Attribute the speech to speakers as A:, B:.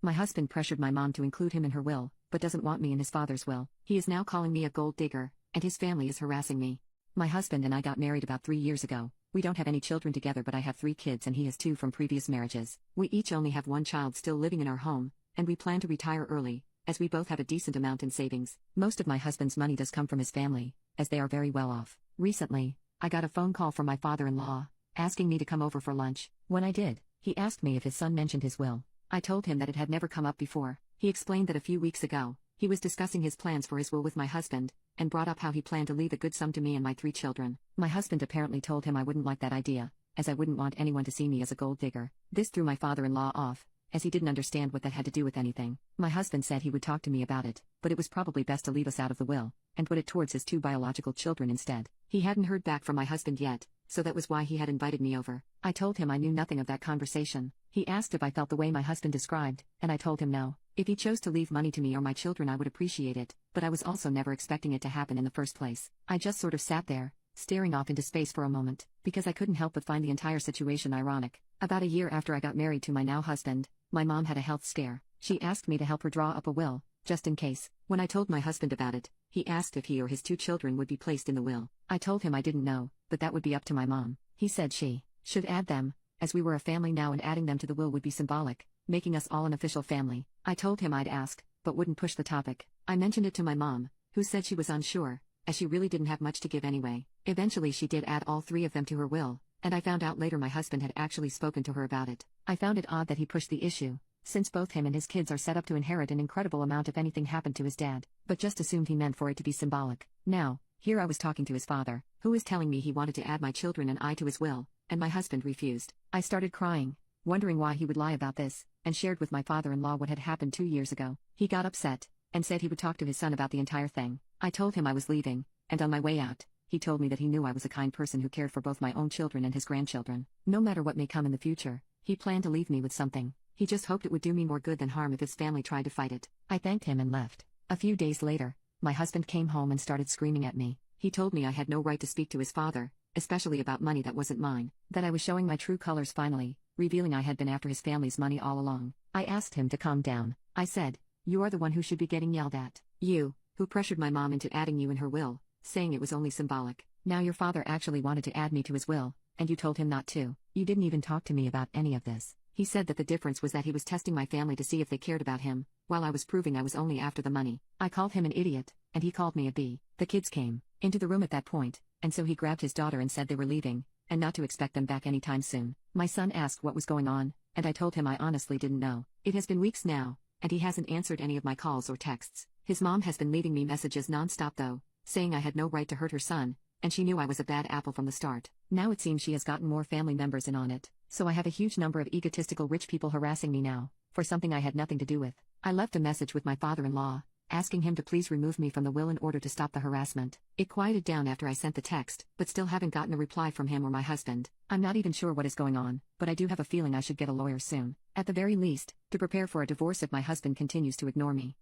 A: My husband pressured my mom to include him in her will, but doesn't want me in his father's will. He is now calling me a gold digger, and his family is harassing me. My husband and I got married about 3 years ago. We don't have any children together, but I have 3 kids and he has 2 from previous marriages. We each only have 1 child still living in our home, and we plan to retire early, as we both have a decent amount in savings. Most of my husband's money does come from his family, as they are very well off. Recently, I got a phone call from my father-in-law, asking me to come over for lunch. When I did, he asked me if his son mentioned his will. I told him that it had never come up before. He explained that a few weeks ago, he was discussing his plans for his will with my husband, and brought up how he planned to leave a good sum to me and my 3 children. My husband apparently told him I wouldn't like that idea, as I wouldn't want anyone to see me as a gold digger. This threw my father-in-law off, as he didn't understand what that had to do with anything. My husband said he would talk to me about it, but it was probably best to leave us out of the will, and put it towards his 2 biological children instead. He hadn't heard back from my husband yet, so that was why he had invited me over. I told him I knew nothing of that conversation. He asked if I felt the way my husband described, and I told him no. If he chose to leave money to me or my children, I would appreciate it, but I was also never expecting it to happen in the first place. I just sort of sat there, staring off into space for a moment, because I couldn't help but find the entire situation ironic. About a year after I got married to my now husband, my mom had a health scare. She asked me to help her draw up a will, just in case. When I told my husband about it, he asked if he or his 2 children would be placed in the will. I told him I didn't know, but that would be up to my mom. He said she should add them, as we were a family now and adding them to the will would be symbolic, making us all an official family. I told him I'd ask, but wouldn't push the topic. I mentioned it to my mom, who said she was unsure, as she really didn't have much to give anyway. Eventually she did add all 3 of them to her will, and I found out later my husband had actually spoken to her about it. I found it odd that he pushed the issue, since both him and his kids are set up to inherit an incredible amount if anything happened to his dad, but just assumed he meant for it to be symbolic. Now, here I was talking to his father, who was telling me he wanted to add my children and I to his will, and my husband refused. I started crying, wondering why he would lie about this, and shared with my father-in-law what had happened 2 years ago. He got upset, and said he would talk to his son about the entire thing. I told him I was leaving, and on my way out, he told me that he knew I was a kind person who cared for both my own children and his grandchildren. No matter what may come in the future, he planned to leave me with something. He just hoped it would do me more good than harm if his family tried to fight it. I thanked him and left. A few days later, my husband came home and started screaming at me. He told me I had no right to speak to his father, especially about money that wasn't mine, that I was showing my true colors finally, revealing I had been after his family's money all along. I asked him to calm down. I said, "You are the one who should be getting yelled at. You, who pressured my mom into adding you in her will, saying it was only symbolic. Now your father actually wanted to add me to his will, and you told him not to. You didn't even talk to me about any of this." He said that the difference was that he was testing my family to see if they cared about him, while I was proving I was only after the money. I called him an idiot, and he called me a bee. The kids came into the room at that point, and so he grabbed his daughter and said they were leaving, and not to expect them back anytime soon. My son asked what was going on, and I told him I honestly didn't know. It has been weeks now, and he hasn't answered any of my calls or texts. His mom has been leaving me messages non-stop though, saying I had no right to hurt her son, and she knew I was a bad apple from the start. Now it seems she has gotten more family members in on it, so I have a huge number of egotistical rich people harassing me now, for something I had nothing to do with. I left a message with my father-in-law, asking him to please remove me from the will in order to stop the harassment. It quieted down after I sent the text, but still haven't gotten a reply from him or my husband. I'm not even sure what is going on, but I do have a feeling I should get a lawyer soon, at the very least, to prepare for a divorce if my husband continues to ignore me.